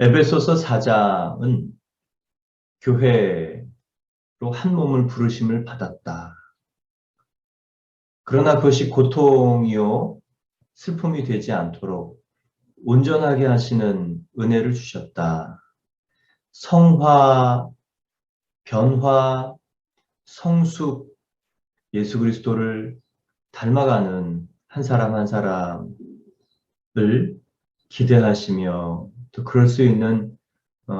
에베소서 4장은 교회로 한 몸을 부르심을 받았다. 그러나 그것이 고통이요 슬픔이 되지 않도록 온전하게 하시는 은혜를 주셨다. 성화, 변화, 성숙, 예수 그리스도를 닮아가는 한 사람 한 사람을 기대하시며 또 그럴 수 있는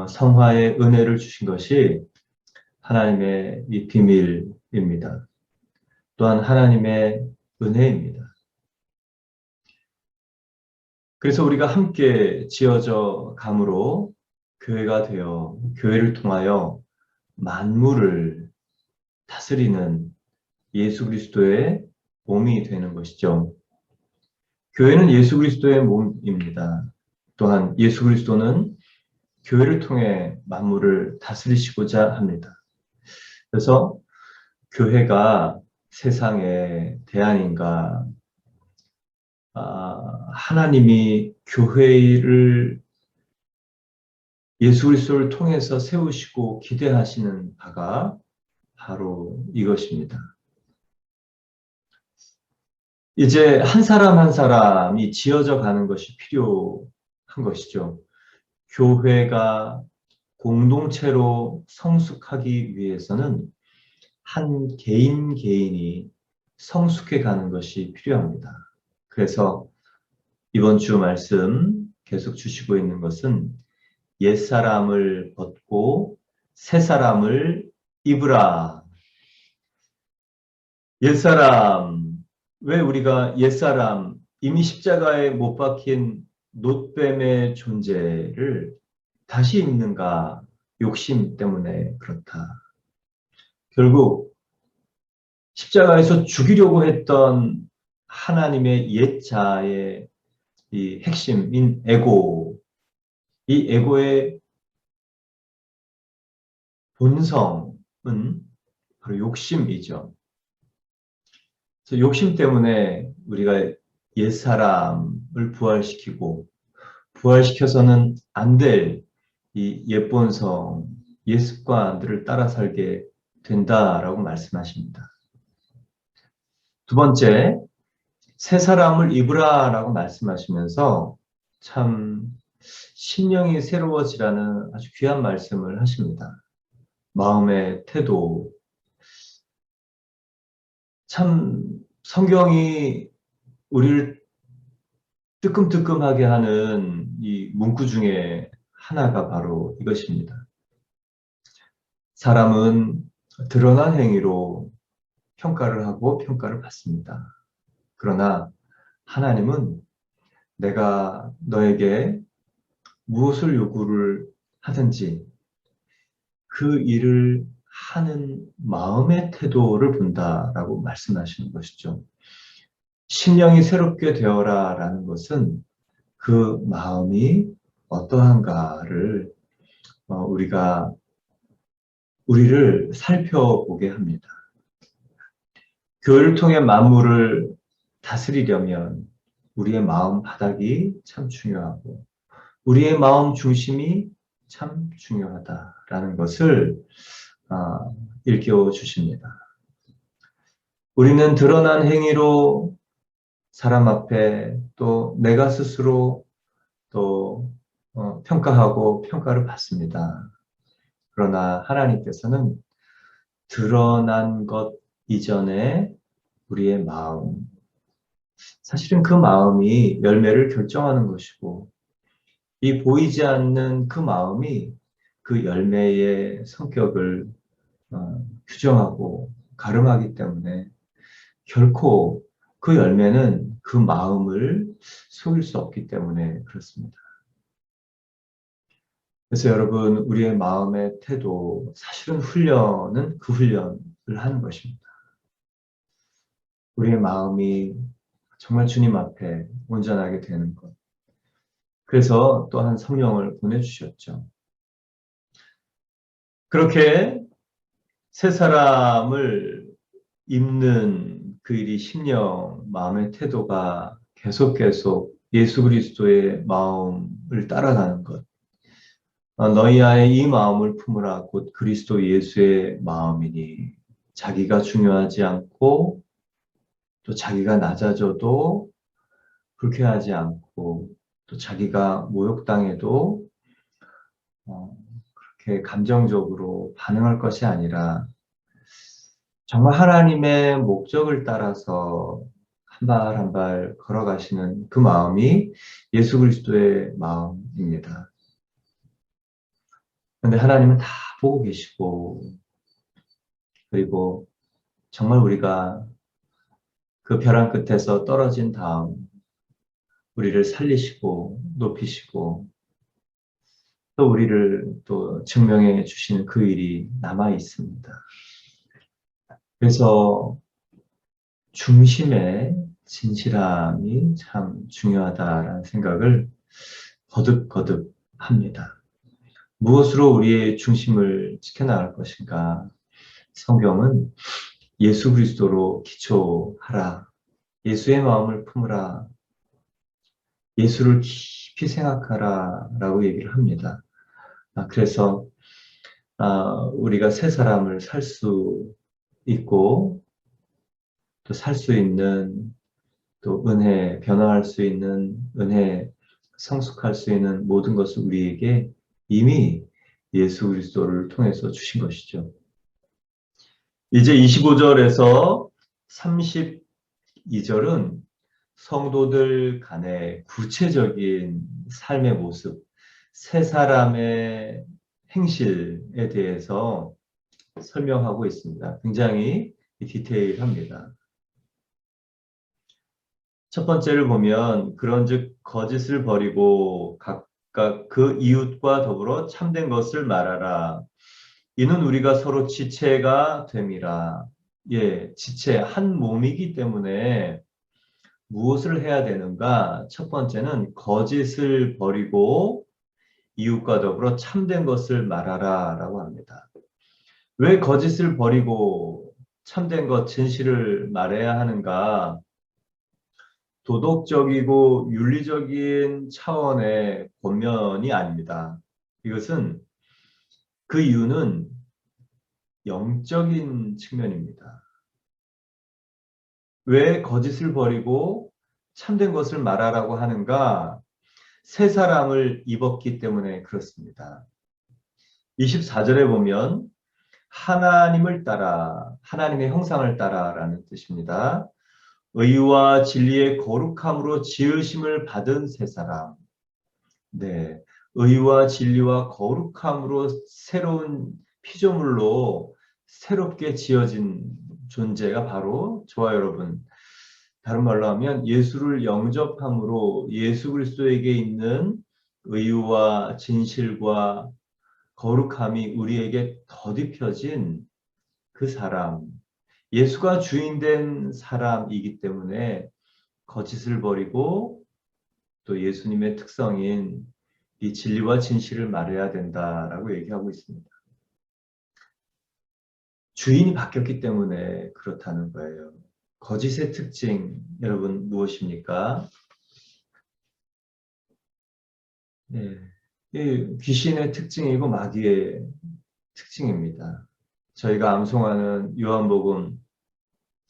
성화의 은혜를 주신 것이 하나님의 이 비밀입니다. 또한 하나님의 은혜입니다. 그래서 우리가 함께 지어져 감으로 교회가 되어 교회를 통하여 만물을 다스리는 예수 그리스도의 몸이 되는 것이죠. 교회는 예수 그리스도의 몸입니다. 또한 예수 그리스도는 교회를 통해 만물을 다스리시고자 합니다. 그래서 교회가 세상의 대안인가, 하나님이 교회를 예수 그리스도를 통해서 세우시고 기대하시는 바가 바로 이것입니다. 이제 한 사람 한 사람이 지어져 가는 것이 필요한 것이죠. 교회가 공동체로 성숙하기 위해서는 한 개인 개인이 성숙해 가는 것이 필요합니다. 그래서 이번 주 말씀 계속 주시고 있는 것은 옛사람을 벗고 새사람을 입으라. 옛사람, 왜 우리가 옛사람, 이미 십자가에 못 박힌 놋뱀의 존재를 다시 입는가? 욕심 때문에 그렇다. 결국 십자가에서 죽이려고 했던 하나님의 옛자의 이 핵심인 에고, 이 에고의 본성은 바로 욕심이죠. 그래서 욕심 때문에 우리가 옛사람을 부활시키고 부활시켜서는 안 될 이 옛본성, 옛습관들을 따라 살게 된다라고 말씀하십니다. 두 번째, 새 사람을 입으라라고 말씀하시면서 참 심령이 새로워지라는 아주 귀한 말씀을 하십니다. 마음의 태도. 참 성경이 우리를 뜨끔뜨끔하게 하는 이 문구 중에 하나가 바로 이것입니다. 사람은 드러난 행위로 평가를 하고 평가를 받습니다. 그러나 하나님은 내가 너에게 무엇을 요구를 하든지 그 일을 하는 마음의 태도를 본다라고 말씀하시는 것이죠. 심령이 새롭게 되어라 라는 것은 그 마음이 어떠한가를 우리를 살펴보게 합니다. 교회를 통해 만물을 다스리려면 우리의 마음 바닥이 참 중요하고 우리의 마음 중심이 참 중요하다라는 것을 일깨워 주십니다. 우리는 드러난 행위로 사람 앞에 또 내가 스스로 또 평가하고 평가를 받습니다. 그러나 하나님께서는 드러난 것 이전에 우리의 마음, 사실은 그 마음이 열매를 결정하는 것이고 이 보이지 않는 그 마음이 그 열매의 성격을 규정하고 가름하기 때문에 결코 그 열매는 그 마음을 속일 수 없기 때문에 그렇습니다. 그래서 여러분, 우리의 마음의 태도, 사실은 훈련은 그 훈련을 하는 것입니다. 우리의 마음이 정말 주님 앞에 온전하게 되는 것. 그래서 또한 성령을 보내주셨죠. 그렇게 새 사람을 입는 그 일이 심령, 마음의 태도가 계속 예수 그리스도의 마음을 따라가는 것. 너희 안에 이 마음을 품으라 곧 그리스도 예수의 마음이니 자기가 중요하지 않고 또 자기가 낮아져도 불쾌하지 않고 또 자기가 모욕당해도 그렇게 감정적으로 반응할 것이 아니라 정말 하나님의 목적을 따라서 한 발 한 발 걸어가시는 그 마음이 예수 그리스도의 마음입니다. 그런데 하나님은 다 보고 계시고 그리고 정말 우리가 그 벼랑 끝에서 떨어진 다음 우리를 살리시고 높이시고 또 우리를 또 증명해 주시는 그 일이 남아 있습니다. 그래서 중심의 진실함이 참 중요하다라는 생각을 거듭거듭 합니다. 무엇으로 우리의 중심을 지켜나갈 것인가? 성경은 예수 그리스도로 기초하라. 예수의 마음을 품으라. 예수를 깊이 생각하라 라고 얘기를 합니다. 그래서 우리가 새 사람을 살 수 있고 또 살 수 있는 또 은혜, 변화할 수 있는 은혜, 성숙할 수 있는 모든 것을 우리에게 이미 예수 그리스도를 통해서 주신 것이죠. 이제 25절에서 32절은 성도들 간의 구체적인 삶의 모습, 새 사람의 행실에 대해서 설명하고 있습니다. 굉장히 디테일합니다. 첫 번째를 보면 그런즉 거짓을 버리고 각각 그 이웃과 더불어 참된 것을 말하라. 이는 우리가 서로 지체가 됨이라. 예, 지체 한 몸이기 때문에 무엇을 해야 되는가? 첫 번째는 거짓을 버리고 이웃과 더불어 참된 것을 말하라 라고 합니다. 왜 거짓을 버리고 참된 것, 진실을 말해야 하는가? 도덕적이고 윤리적인 차원의 권면이 아닙니다. 이것은 그 이유는 영적인 측면입니다. 왜 거짓을 버리고 참된 것을 말하라고 하는가? 새 사람을 입었기 때문에 그렇습니다. 24절에 보면 하나님을 따라, 하나님의 형상을 따라라는 뜻입니다. 의와 진리의 거룩함으로 지으심을 받은 새 사람. 네, 의와 진리와 거룩함으로 새로운 피조물로 새롭게 지어진 존재가 바로 저와 여러분, 다른 말로 하면 예수를 영접함으로 예수 그리스도에게 있는 의와 진실과 거룩함이 우리에게 덧입혀진 그 사람, 예수가 주인된 사람이기 때문에 거짓을 버리고 또 예수님의 특성인 이 진리와 진실을 말해야 된다라고 얘기하고 있습니다. 주인이 바뀌었기 때문에 그렇다는 거예요. 거짓의 특징, 여러분 무엇입니까? 네, 이 귀신의 특징이고 마귀의 특징입니다. 저희가 암송하는 요한복음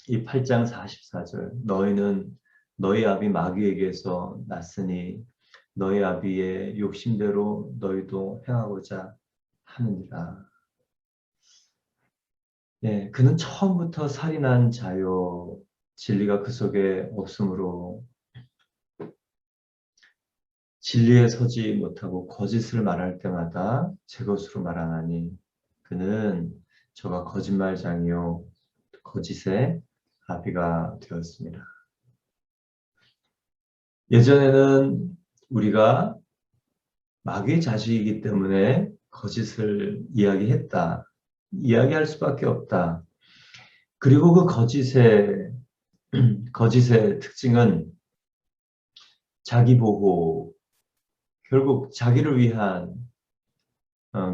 이 8장 44절, 너희는 너희 아비 마귀에게서 났으니 너희 아비의 욕심대로 너희도 행하고자 하느니라. 예, 그는 처음부터 살인한 자요, 진리가 그 속에 없으므로 진리에 서지 못하고 거짓을 말할 때마다 제 것으로 말하나니 그는 저가 거짓말장이요 거짓의 아비가 되었습니다. 예전에는 우리가 마귀의 자식이기 때문에 거짓을 이야기했다. 이야기할 수밖에 없다. 그리고 그 거짓의 특징은 자기 보호, 결국 자기를 위한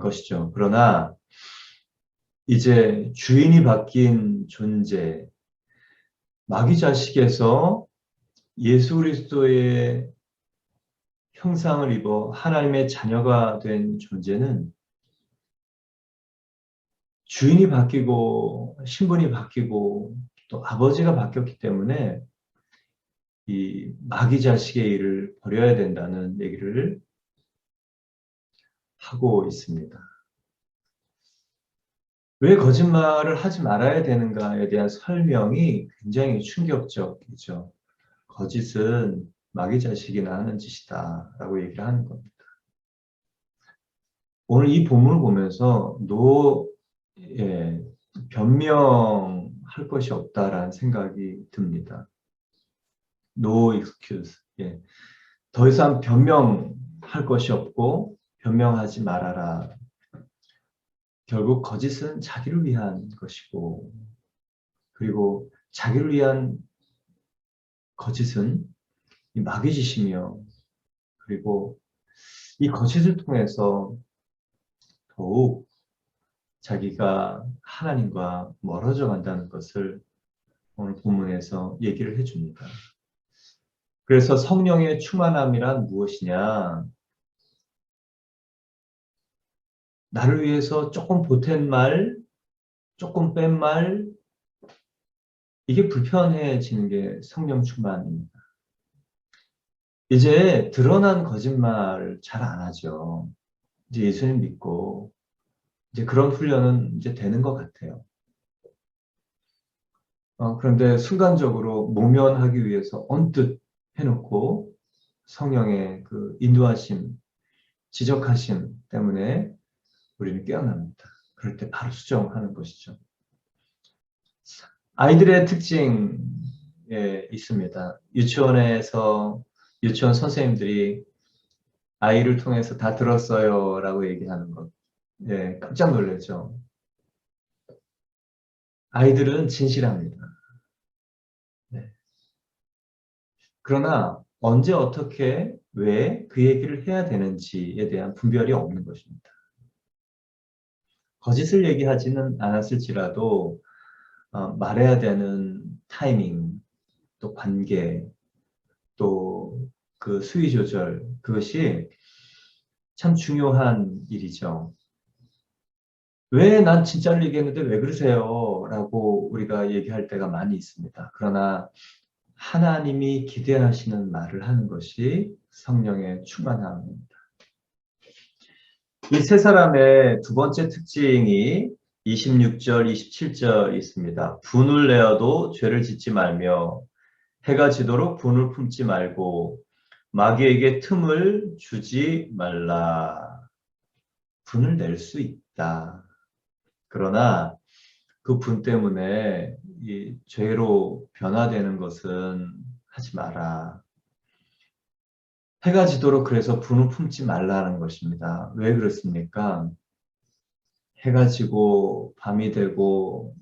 것이죠. 그러나 이제 주인이 바뀐 존재, 마귀 자식에서 예수 그리스도의 형상을 입어 하나님의 자녀가 된 존재는 주인이 바뀌고 신분이 바뀌고 또 아버지가 바뀌었기 때문에 이 마귀 자식의 일을 버려야 된다는 얘기를 하고 있습니다. 왜 거짓말을 하지 말아야 되는가에 대한 설명이 굉장히 충격적이죠. 거짓은 마귀 자식이나 하는 짓이다 라고 얘기를 하는 겁니다. 오늘 이 본문을 보면서 변명할 것이 없다라는 생각이 듭니다. No excuse. 예. 더 이상 변명할 것이 없고 변명하지 말아라. 결국 거짓은 자기를 위한 것이고 그리고 자기를 위한 거짓은 이 마귀짓이며 그리고 이 거짓을 통해서 더욱 자기가 하나님과 멀어져 간다는 것을 오늘 본문에서 얘기를 해줍니다. 그래서 성령의 충만함이란 무엇이냐? 나를 위해서 조금 보탠 말, 조금 뺀 말, 이게 불편해지는 게 성령 충만입니다. 이제 드러난 거짓말 잘 안 하죠. 이제 예수님 믿고 이제 그런 훈련은 이제 되는 것 같아요. 그런데 순간적으로 모면하기 위해서 언뜻 해놓고 성령의 그 인도하심, 지적하심 때문에 우리는 깨어납니다. 그럴 때 바로 수정하는 것이죠. 아이들의 특징에 있습니다. 유치원에서 유치원 선생님들이 아이를 통해서 다 들었어요 라고 얘기하는 것. 예, 깜짝 놀랐죠. 아이들은 진실합니다. 네. 그러나 언제 어떻게 왜 그 얘기를 해야 되는지에 대한 분별이 없는 것입니다. 거짓을 얘기하지는 않았을지라도 말해야 되는 타이밍, 또 관계, 또 그 수위 조절, 그것이 참 중요한 일이죠. 왜 난 진짜를 얘기했는데 왜 그러세요? 라고 우리가 얘기할 때가 많이 있습니다. 그러나 하나님이 기대하시는 말을 하는 것이 성령의 충만함입니다. 이 세 사람의 두 번째 특징이 26절, 27절 있습니다. 분을 내어도 죄를 짓지 말며 해가 지도록 분을 품지 말고 마귀에게 틈을 주지 말라. 분을 낼 수 있다. 그러나 그 분 때문에 이 죄로 변화되는 것은 하지 마라. 해가 지도록 그래서 분을 품지 말라는 것입니다. 왜 그렇습니까? 해가 지고 밤이 되고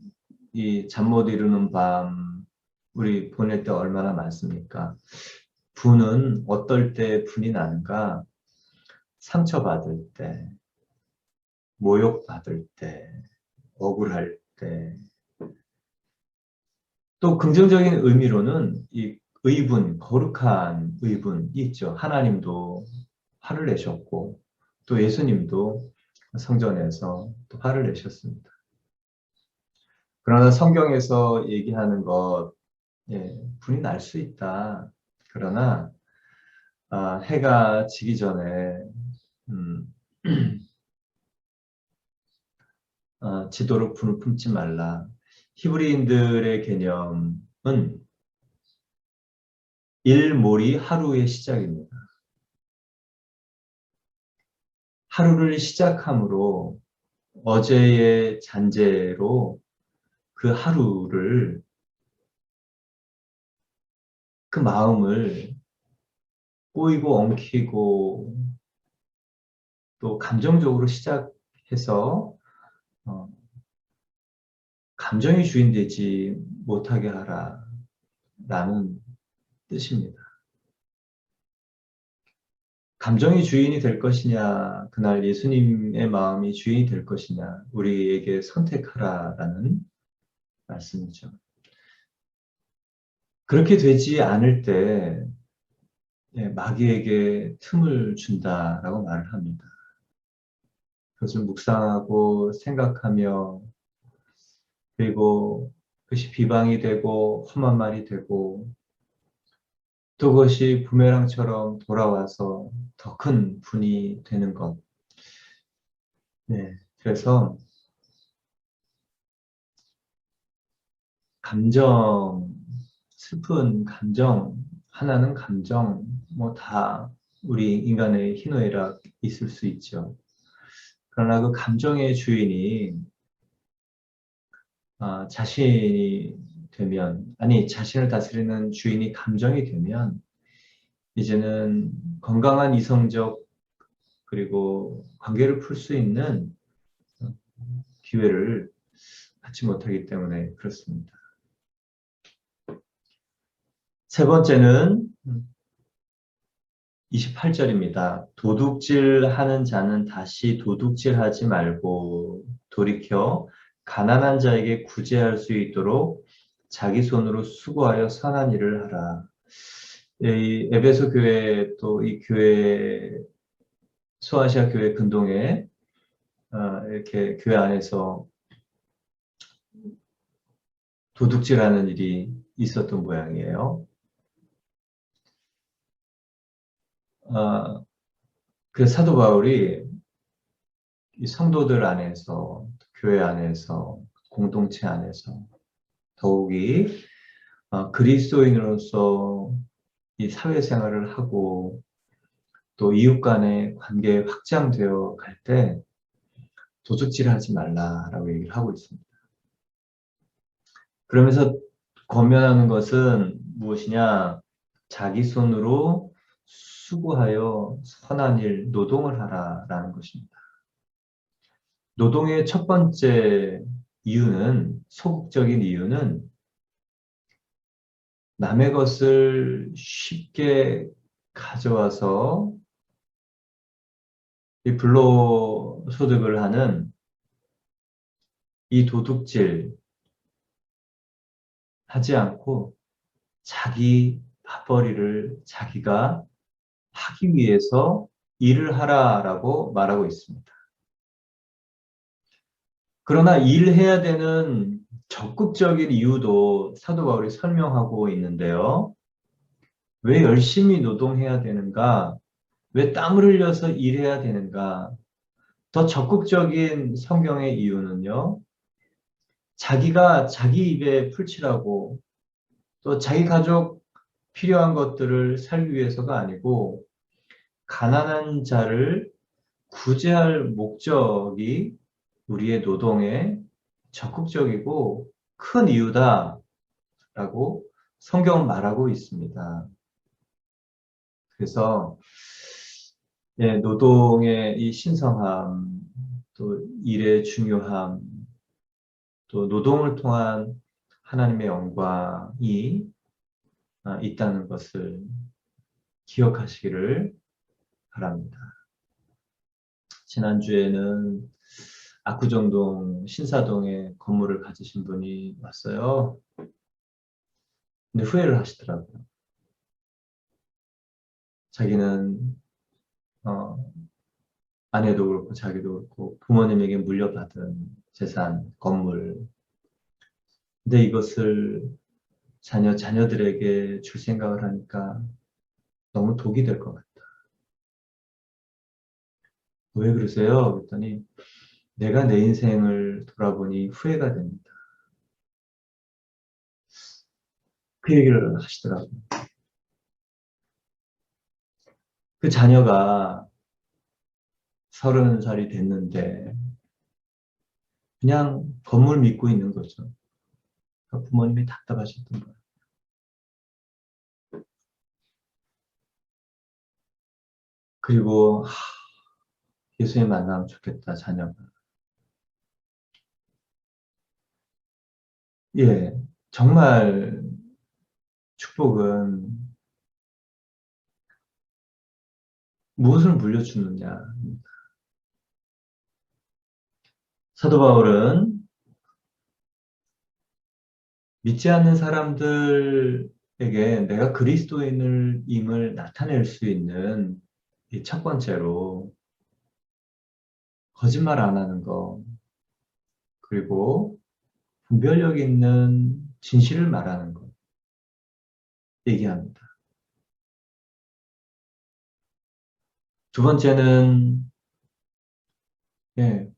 이 잠 못 이루는 밤 우리 보낼 때 얼마나 많습니까? 분은 어떨 때 분이 나는가? 상처받을 때, 모욕받을 때, 억울할 때. 또 긍정적인 의미로는 이 의분, 거룩한 의분이 있죠. 하나님도 화를 내셨고 또 예수님도 성전에서 또 화를 내셨습니다. 그러나 성경에서 얘기하는 것, 분이 날 수 있다. 그러나 해가 지기 전에 지도록 분을 품지 말라. 히브리인들의 개념은 일몰이 하루의 시작입니다. 하루를 시작함으로 어제의 잔재로 그 하루를 그 마음을 꼬이고 엉키고 또 감정적으로 시작해서 감정이 주인 되지 못하게 하라 라는 뜻입니다. 감정이 주인이 될 것이냐, 그날 예수님의 마음이 주인이 될 것이냐, 우리에게 선택하라라는 말씀이죠. 그렇게 되지 않을 때 마귀에게 틈을 준다라고 말을 합니다. 그것을 묵상하고 생각하며 그리고 그것이 비방이 되고 험한 말이 되고 또 그것이 부메랑처럼 돌아와서 더 큰 분이 되는 것. 그래서 감정, 슬픈 감정, 하나는 감정, 뭐 다 우리 인간의 희노애락 있을 수 있죠. 그러나 그 감정의 주인이 자신이 되면, 아니, 자신을 다스리는 주인이 감정이 되면, 이제는 건강한 이성적 그리고 관계를 풀 수 있는 기회를 갖지 못하기 때문에 그렇습니다. 세 번째는 28절입니다. 도둑질하는 자는 다시 도둑질하지 말고 돌이켜 가난한 자에게 구제할 수 있도록 자기 손으로 수고하여 선한 일을 하라. 이 에베소 교회 또 이 교회 소아시아 교회 근동에 이렇게 교회 안에서 도둑질하는 일이 있었던 모양이에요. 그래서 사도 바울이 이 성도들 안에서 교회 안에서 공동체 안에서 더욱이 그리스도인으로서 이 사회생활을 하고 또 이웃 간의 관계에 확장되어 갈 때 도둑질하지 말라라고 얘기를 하고 있습니다. 그러면서 권면하는 것은 무엇이냐? 자기 손으로 수고하여 선한 일, 노동을 하라라는 것입니다. 노동의 첫 번째 이유는, 소극적인 이유는 남의 것을 쉽게 가져와서 이 불로소득을 하는 이 도둑질 하지 않고 자기 밥벌이를 자기가 하기 위해서 일을 하라라고 말하고 있습니다. 그러나 일해야 되는 적극적인 이유도 사도 바울이 설명하고 있는데요. 왜 열심히 노동해야 되는가? 왜 땀을 흘려서 일해야 되는가? 더 적극적인 성경의 이유는요. 자기가 자기 입에 풀칠하고 또 자기 가족 필요한 것들을 살기 위해서가 아니고 가난한 자를 구제할 목적이 우리의 노동의 적극적이고 큰 이유다라고 성경은 말하고 있습니다. 그래서 노동의 이 신성함, 또 일의 중요함, 또 노동을 통한 하나님의 영광이 있다는 것을 기억하시기를 바랍니다. 지난주에는 압구정동 신사동에 건물을 가지신 분이 왔어요. 근데 후회를 하시더라고요. 자기는 아내도 그렇고 자기도 그렇고 부모님에게 물려받은 재산, 건물. 근데 이것을 자녀들에게 줄 생각을 하니까 너무 독이 될 것 같다. 왜 그러세요? 그랬더니 내가 내 인생을 돌아보니 후회가 됩니다. 그 얘기를 하시더라고요. 그 자녀가 30살이 됐는데 그냥 건물 믿고 있는 거죠. 그러니까 부모님이 답답하셨던 거예요. 그리고 예수님 만나면 좋겠다, 자녀가. 예, 정말 축복은 무엇을 물려주느냐. 사도 바울은 믿지 않는 사람들 내가 그리스도인임을 나타낼 수 있는 이 첫 번째로 거짓말 안 하는 거, 그리고 분별력 있는 진실을 말하는 것 얘기합니다. 두 번째는 예,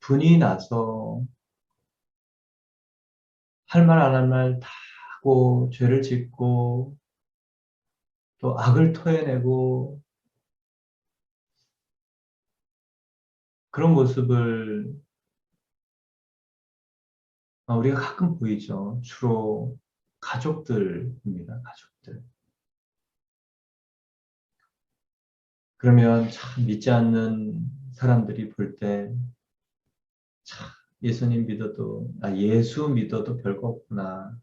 분이 나서 할 말 안 할 말 다 하고 죄를 짓고 또 악을 토해내고 그런 모습을 우리가 가끔 보이죠. 주로 가족들입니다. 가족들. 그러면 참 믿지 않는 사람들이 볼 때 참 예수님 믿어도 예수 믿어도 별거 없구나.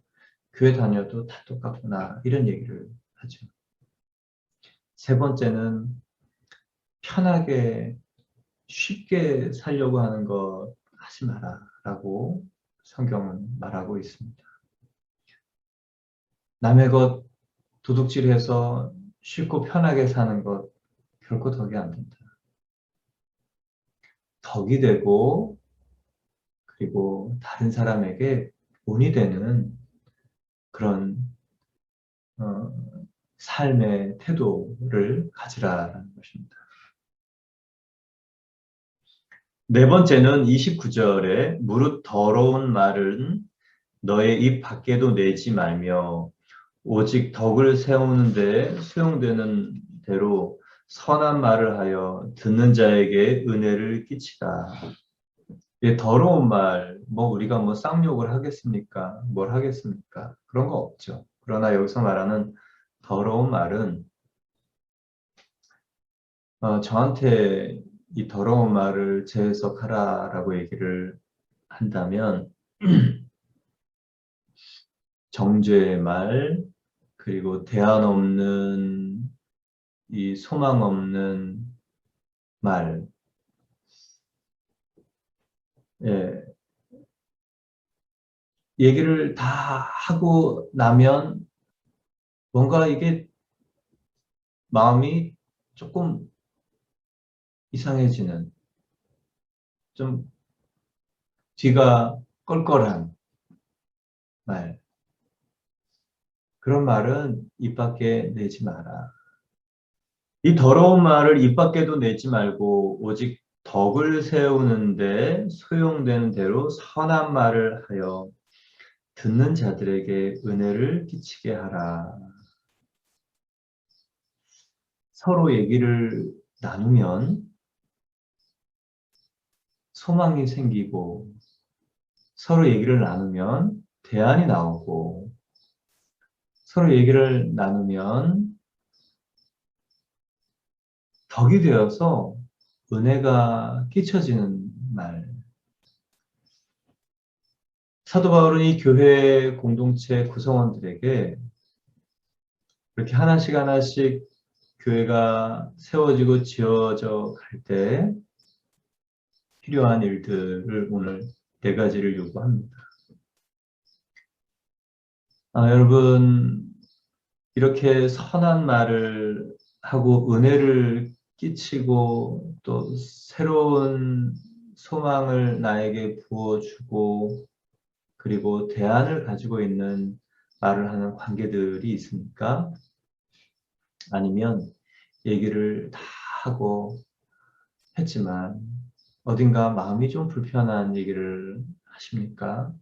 교회 다녀도 다 똑같구나. 이런 얘기를 하죠. 세 번째는 편하게 쉽게 살려고 하는 것 하지 마라 라고 성경은 말하고 있습니다. 남의 것 도둑질해서 쉽고 편하게 사는 것 결코 덕이 안 된다. 덕이 되고 그리고 다른 사람에게 본이 되는 그런 어, 삶의 태도를 가지라라는 것입니다. 네 번째는 29절에 무릇 더러운 말은 너의 입 밖에도 내지 말며 오직 덕을 세우는 데 수용되는 대로 선한 말을 하여 듣는 자에게 은혜를 끼치라. 더러운 말, 우리가 쌍욕을 하겠습니까? 뭘 하겠습니까? 그런 거 없죠. 그러나 여기서 말하는 더러운 말은 저한테 이 더러운 말을 재해석하라라고 얘기를 한다면 정죄의 말, 그리고 대안 없는 이 소망 없는 말, 예, 얘기를 다 하고 나면 뭔가 이게 마음이 조금 이상해지는, 좀 뒤가 껄껄한 말, 그런 말은 입 밖에 내지 마라. 이 더러운 말을 입 밖에도 내지 말고 오직 덕을 세우는데 소용되는 대로 선한 말을 하여 듣는 자들에게 은혜를 끼치게 하라. 서로 얘기를 나누면 소망이 생기고 서로 얘기를 나누면 대안이 나오고 서로 얘기를 나누면 덕이 되어서 은혜가 끼쳐지는 말. 사도 바울은 이 교회 공동체 구성원들에게 이렇게 하나씩 하나씩 교회가 세워지고 지어져 갈 때 필요한 일들을 오늘 네 가지를 요구합니다. 여러분, 이렇게 선한 말을 하고 은혜를 끼치고 또 새로운 소망을 나에게 부어주고 그리고 대안을 가지고 있는 말을 하는 관계들이 있습니까? 아니면 얘기를 다 하고 했지만 어딘가 마음이 좀 불편한 얘기를 하십니까?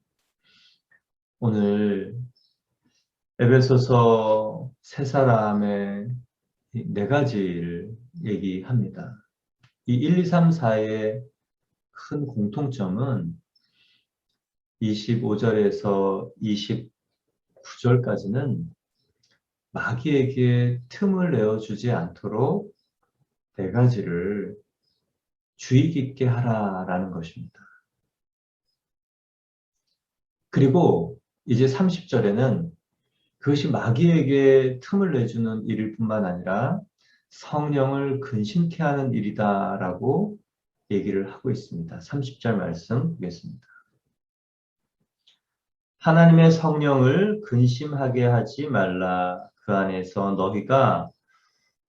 오늘 에베소서 세 사람의 네 가지를 얘기합니다. 이 1, 2, 3, 4의 큰 공통점은 25절에서 29절까지는 마귀에게 틈을 내어주지 않도록 네 가지를 주의 깊게 하라라는 것입니다. 그리고 이제 30절에는 그것이 마귀에게 틈을 내주는 일일 뿐만 아니라 성령을 근심케 하는 일이다라고 얘기를 하고 있습니다. 30절 말씀 보겠습니다. 하나님의 성령을 근심하게 하지 말라. 그 안에서 너희가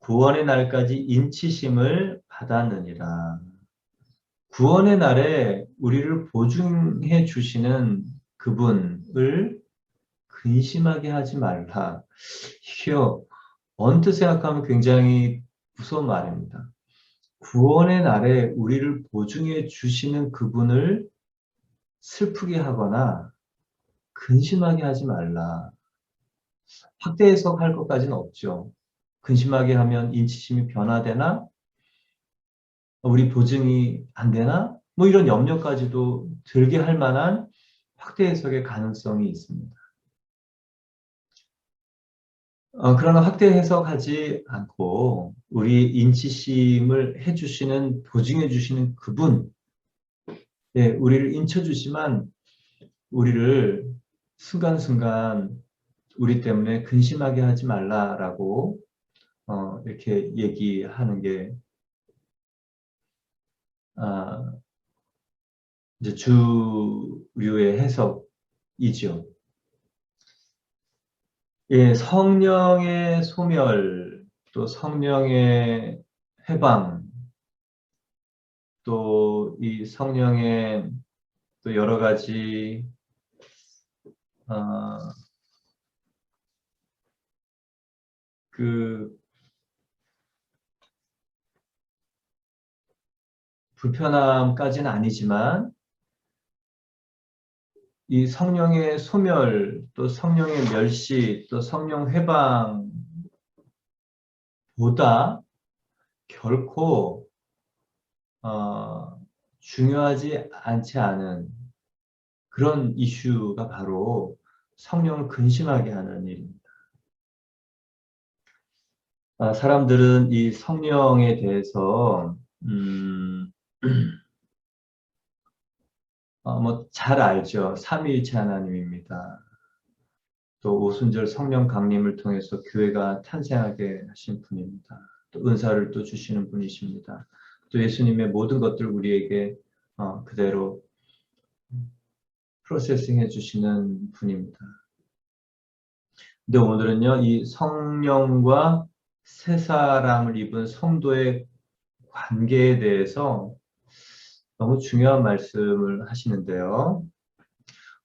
구원의 날까지 인치심을 받았느니라. 구원의 날에 우리를 보증해 주시는 그분을 근심하게 하지 말라. 이게요, 언뜻 생각하면 굉장히 무서운 말입니다. 구원의 날에 우리를 보증해 주시는 그분을 슬프게 하거나 근심하게 하지 말라. 확대 해석할 것까지는 없죠. 근심하게 하면 인치심이 변화되나? 우리 보증이 안 되나? 뭐 이런 염려까지도 들게 할 만한 확대 해석의 가능성이 있습니다. 그러나 확대 해석하지 않고 우리 인치심을 해주시는, 보증해 주시는 그분, 예, 우리를 인쳐주시만 우리를 순간순간 우리 때문에 근심하게 하지 말라라고 이렇게 얘기하는 게 이제 주류의 해석이죠. 예, 성령의 소멸, 또 성령의 해방, 또 이 성령의 또 여러 가지 어, 그 불편함까지는 아니지만 이 성령의 소멸, 또 성령의 멸시, 또 성령 해방보다 결코 중요하지 않지 않은 그런 이슈가 바로 성령을 근심하게 하는 일입니다. 사람들은 이 성령에 대해서 뭐 잘 알죠. 삼위일체 하나님입니다. 또 오순절 성령 강림을 통해서 교회가 탄생하게 하신 분입니다. 또 은사를 또 주시는 분이십니다. 또 예수님의 모든 것들 우리에게 그대로 프로세싱 해주시는 분입니다. 근데 오늘은요, 이 성령과 새 사람을 입은 성도의 관계에 대해서 너무 중요한 말씀을 하시는데요.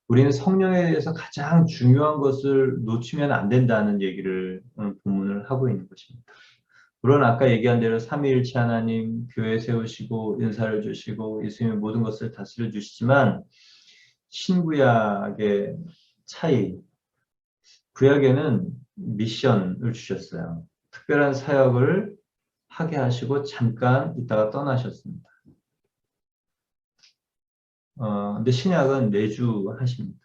우리는 성령에 대해서 가장 중요한 것을 놓치면 안 된다는 얘기를 오늘 본문을 하고 있는 것입니다. 물론 아까 얘기한 대로 삼위일체 하나님, 교회 세우시고 은사를 주시고 예수님의 모든 것을 다스려 주시지만 신구약의 차이, 구약에는 미션을 주셨어요. 특별한 사역을 하게 하시고 잠깐 있다가 떠나셨습니다. 근데 신약은 내주 하십니다.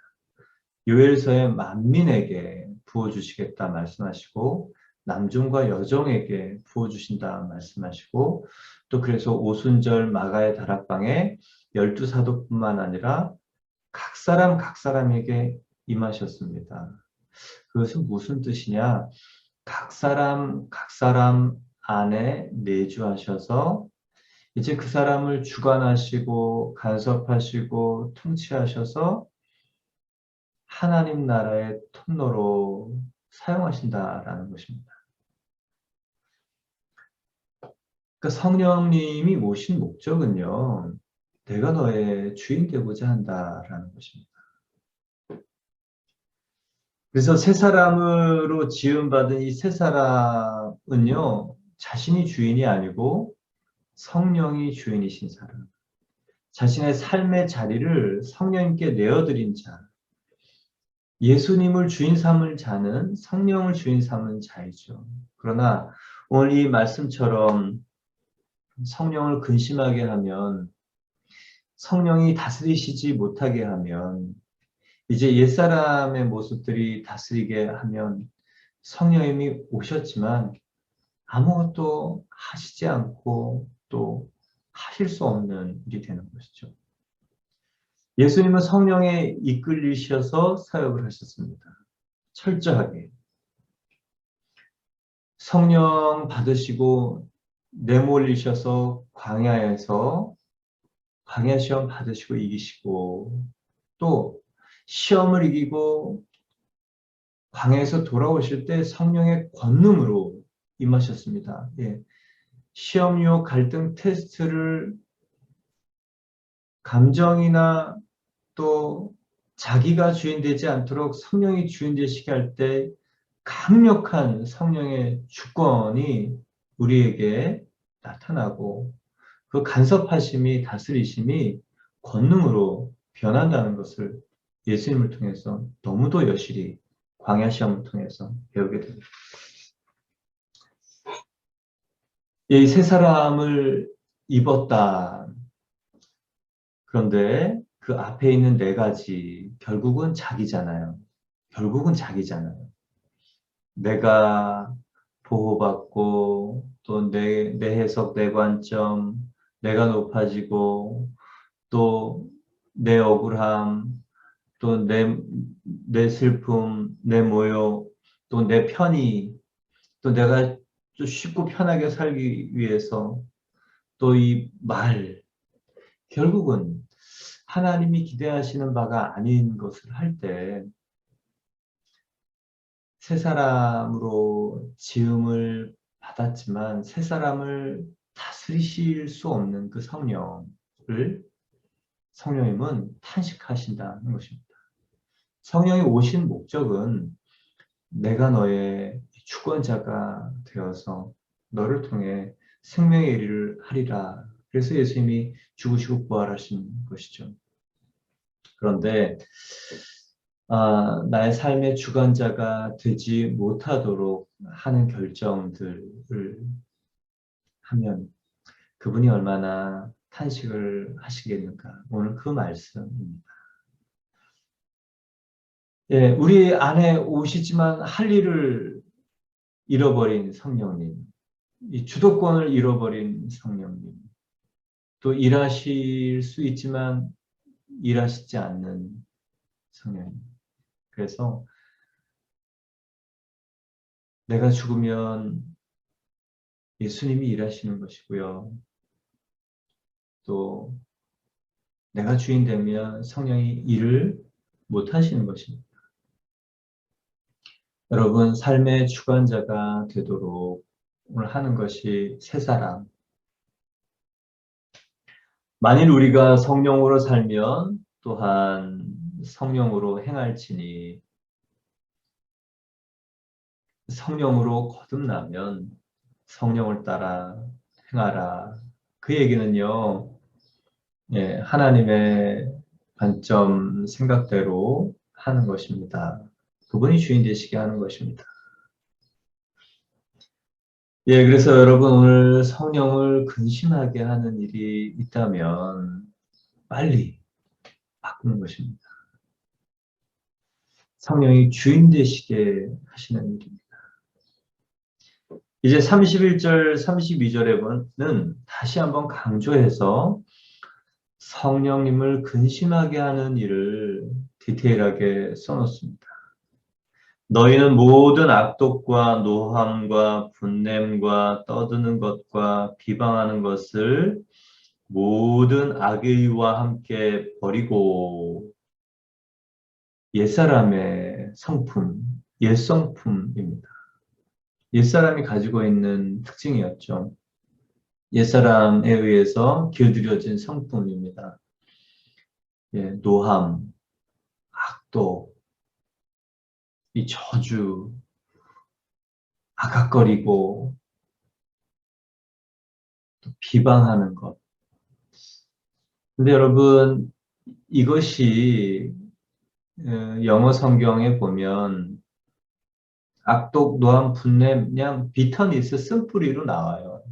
요엘서에 만민에게 부어주시겠다 말씀하시고 남종과 여종에게 부어주신다 말씀하시고 또 그래서 오순절 마가의 다락방에 12사도뿐만 아니라 각 사람에게 임하셨습니다. 그것은 무슨 뜻이냐? 각 사람 안에 내주하셔서 이제 그 사람을 주관하시고 간섭하시고 통치하셔서 하나님 나라의 통로로 사용하신다라는 것입니다. 그러니까 성령님이 오신 목적은요, 내가 너의 주인 되고자 한다라는 것입니다. 그래서 새 사람으로 지음받은 이 새 사람은요, 자신이 주인이 아니고 성령이 주인이신 사람, 자신의 삶의 자리를 성령님께 내어드린 자, 예수님을 주인 삼은 자는 성령을 주인 삼은 자이죠. 그러나 오늘 이 말씀처럼 성령을 근심하게 하면, 성령이 다스리시지 못하게 하면, 이제 옛사람의 모습들이 다스리게 하면 성령님이 오셨지만 아무것도 하시지 않고 또 하실 수 없는 일이 되는 것이죠. 예수님은 성령에 이끌리셔서 사역을 하셨습니다. 철저하게. 성령 받으시고 내몰리셔서 광야 시험 받으시고 이기시고 또 시험을 이기고 광야에서 돌아오실 때 성령의 권능으로 임하셨습니다. 예. 시험요 갈등 테스트를 감정이나 또 자기가 주인 되지 않도록 성령이 주인 되시게 할 때 강력한 성령의 주권이 우리에게 나타나고 그 간섭하심이 다스리심이 권능으로 변한다는 것을 예수님을 통해서 너무도 여실히 광야 시험을 통해서 배우게 됩니다. 이 세 사람을 입었다. 그런데 그 앞에 있는 네 가지 결국은 자기잖아요. 결국은 자기잖아요. 내가 보호받고 또 내 해석, 내 관점, 내가 높아지고 또 내 억울함, 또 내 슬픔, 내 모욕, 또 내 편의, 또 내가 좀 쉽고 편하게 살기 위해서 또 이 말, 결국은 하나님이 기대하시는 바가 아닌 것을 할 때 새 사람으로 지음을 받았지만 새 사람을 다스리실 수 없는 그 성령님은 탄식하신다는 것입니다. 성령이 오신 목적은 내가 너의 주권자가 되어서 너를 통해 생명의 일을 하리라. 그래서 예수님이 죽으시고 부활하신 것이죠. 그런데 나의 삶의 주관자가 되지 못하도록 하는 결정들을 하면 그분이 얼마나 탄식을 하시겠는가. 오늘 그 말씀입니다. 예, 우리 안에 오시지만 할 일을 잃어버린 성령님, 이 주도권을 잃어버린 성령님, 또 일하실 수 있지만 일하시지 않는 성령님. 그래서 내가 죽으면 예수님이 일하시는 것이고요. 또 내가 주인 되면 성령이 일을 못 하시는 것입니다. 여러분, 삶의 주관자가 되도록 오늘 하는 것이 세 사람. 만일 우리가 성령으로 살면 또한 성령으로 행할지니 성령으로 거듭나면 성령을 따라 행하라. 그 얘기는요, 예, 하나님의 관점 생각대로 하는 것입니다. 그분이 주인 되시게 하는 것입니다. 예, 그래서 여러분 오늘 성령을 근심하게 하는 일이 있다면 빨리 바꾸는 것입니다. 성령이 주인 되시게 하시는 일입니다. 이제 31절, 32절에는 다시 한번 강조해서 성령님을 근심하게 하는 일을 디테일하게 써놓습니다. 너희는 모든 악독과 노함과 분냄과 떠드는 것과 비방하는 것을 모든 악의와 함께 버리고 옛사람의 성품, 옛성품입니다. 옛사람이 가지고 있는 특징이었죠. 옛사람에 의해서 길들여진 성품입니다. 예, 노함, 악독, 이 저주, 아각거리고 또 비방하는 것. 근데 여러분 이것이 영어 성경에 보면 악독, 노함, 분냄, 그냥 비터니스 쓴뿌리로 나와요.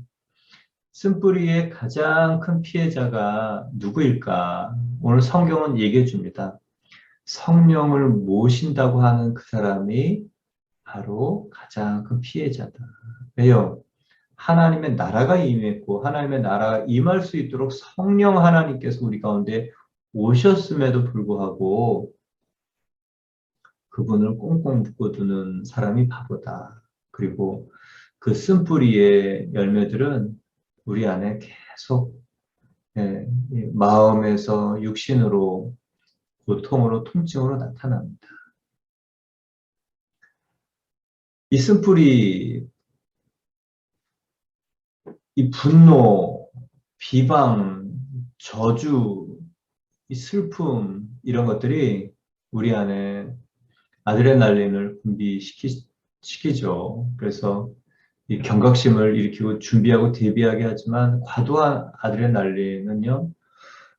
쓴뿌리의 가장 큰 피해자가 누구일까? 오늘 성경은 얘기해 줍니다. 성령을 모신다고 하는 그 사람이 바로 가장 큰 피해자다. 왜요? 하나님의 나라가 임했고 하나님의 나라가 임할 수 있도록 성령 하나님께서 우리 가운데 오셨음에도 불구하고 그분을 꽁꽁 묶어두는 사람이 바보다. 그리고 그 쓴뿌리의 열매들은 우리 안에 계속 마음에서 육신으로 고통으로, 통증으로 나타납니다. 이 쓴뿌리, 이 분노, 비방, 저주, 이 슬픔, 이런 것들이 우리 안에 아드레날린을 분비시키죠. 그래서 이 경각심을 일으키고 준비하고 대비하게 하지만 과도한 아드레날린은요,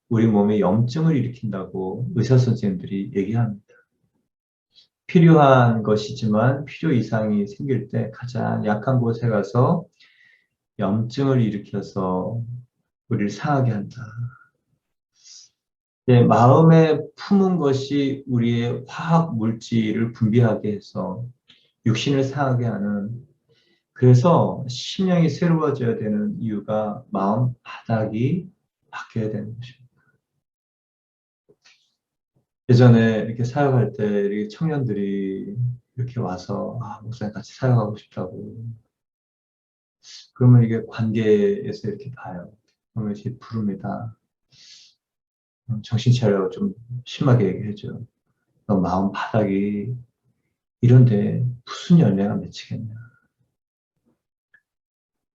우리 몸에 염증을 일으킨다고 의사 선생님들이 얘기합니다. 필요한 것이지만 필요 이상이 생길 때 가장 약한 곳에 가서 염증을 일으켜서 우리를 상하게 한다. 네, 마음에 품은 것이 우리의 화학 물질을 분비하게 해서 육신을 상하게 하는, 그래서 심령이 새로워져야 되는 이유가 마음 바닥이 바뀌어야 되는 것입니다. 예전에 이렇게 사역할 때 이렇게 청년들이 이렇게 와서 목사님 같이 사역하고 싶다고, 그러면 이게 관계에서 이렇게 봐요. 그러면 이제 부릅니다. 정신 차려, 좀 심하게 얘기해줘. 너 마음 바닥이 이런데 무슨 열매가 맺히겠냐.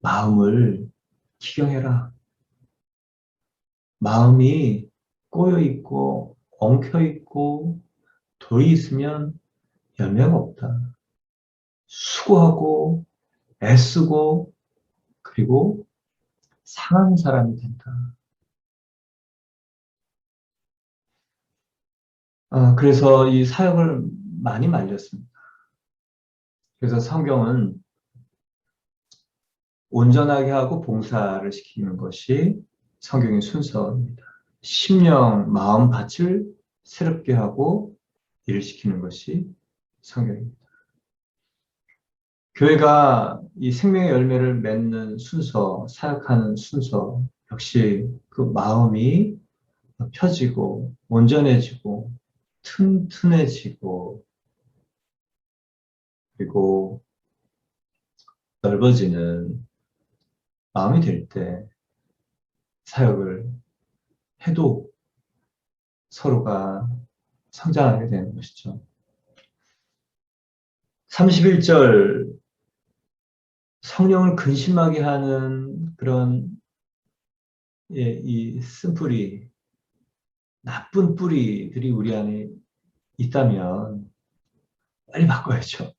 마음을 기경해라. 마음이 꼬여있고 엉켜있고 돌이 있으면 열매가 없다. 수고하고 애쓰고 그리고 상한 사람이 된다. 그래서 이 사역을 많이 말렸습니다. 그래서 성경은 온전하게 하고 봉사를 시키는 것이 성경의 순서입니다. 심령, 마음 밭을 새롭게 하고 일을 시키는 것이 성경입니다. 교회가 이 생명의 열매를 맺는 순서, 사역하는 순서 역시 그 마음이 펴지고 온전해지고 튼튼해지고 그리고 넓어지는 마음이 될 때 사역을 해도 서로가 성장하게 되는 것이죠. 31절 성령을 근심하게 하는 그런 이 쓴뿌리, 나쁜 뿌리들이 우리 안에 있다면 빨리 바꿔야죠.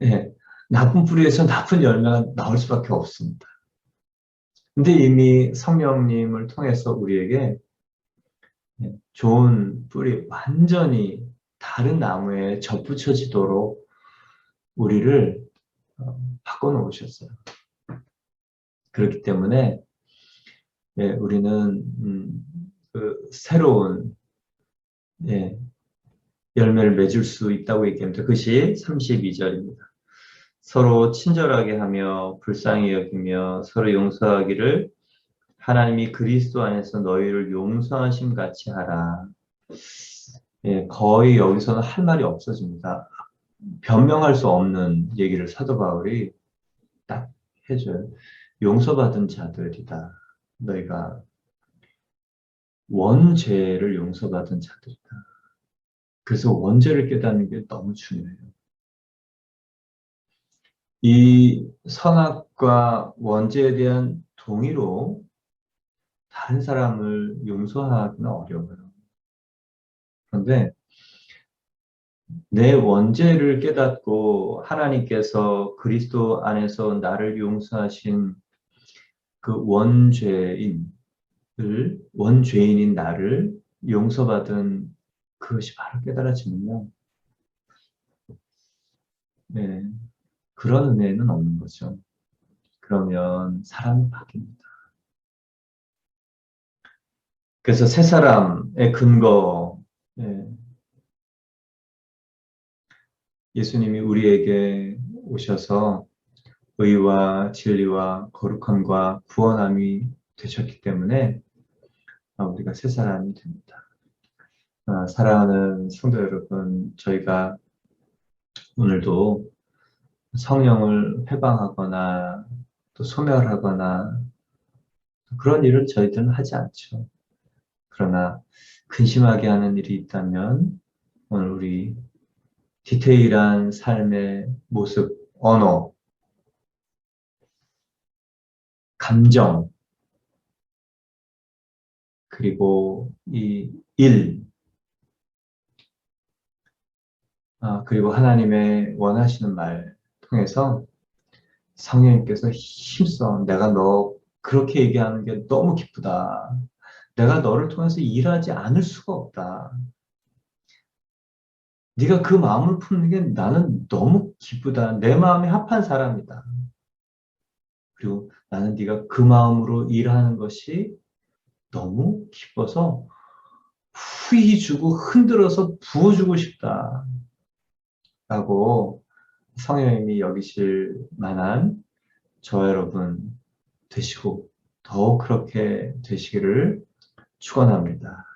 예, 나쁜 뿌리에서 나쁜 열매가 나올 수밖에 없습니다. 근데 이미 성령님을 통해서 우리에게 좋은 뿌리, 완전히 다른 나무에 접붙여지도록 우리를 바꿔놓으셨어요. 그렇기 때문에 우리는 그 새로운 열매를 맺을 수 있다고 얘기합니다. 그것이 32절입니다. 서로 친절하게 하며 불쌍히 여기며 서로 용서하기를 하나님이 그리스도 안에서 너희를 용서하심 같이 하라. 거의 여기서는 할 말이 없어집니다. 변명할 수 없는 얘기를 사도 바울이 딱 해줘요. 용서받은 자들이다. 너희가 원죄를 용서받은 자들이다. 그래서 원죄를 깨닫는 게 너무 중요해요. 이 선악과 원죄에 대한 동의로 다른 사람을 용서하기는 어려워요. 그런데 내 원죄를 깨닫고 하나님께서 그리스도 안에서 나를 용서하신 그 원죄인인 나를 용서받은 그것이 바로 깨달아지면요. 그런 은혜는 없는 거죠. 그러면 사람이 바뀝니다. 그래서 새 사람의 근거, 예수님이 우리에게 오셔서 의와 진리와 거룩함과 구원함이 되셨기 때문에 우리가 새 사람이 됩니다. 사랑하는 성도 여러분, 저희가 오늘도 성령을 회방하거나 또 소멸하거나 그런 일을 저희들은 하지 않죠. 그러나 근심하게 하는 일이 있다면 오늘 우리 디테일한 삶의 모습, 언어, 감정, 그리고 이 일, 그리고 하나님의 원하시는 말 통해서 성령님께서 힘써 내가 너 그렇게 얘기하는 게 너무 기쁘다. 내가 너를 통해서 일하지 않을 수가 없다. 네가 그 마음을 품는 게 나는 너무 기쁘다. 내 마음에 합한 사람이다. 그리고 나는 네가 그 마음으로 일하는 것이 너무 기뻐서 후히 주고 흔들어서 부어주고 싶다. 라고 성령님이 여기실 만한 저와 여러분 되시고 더 그렇게 되시기를 축원합니다.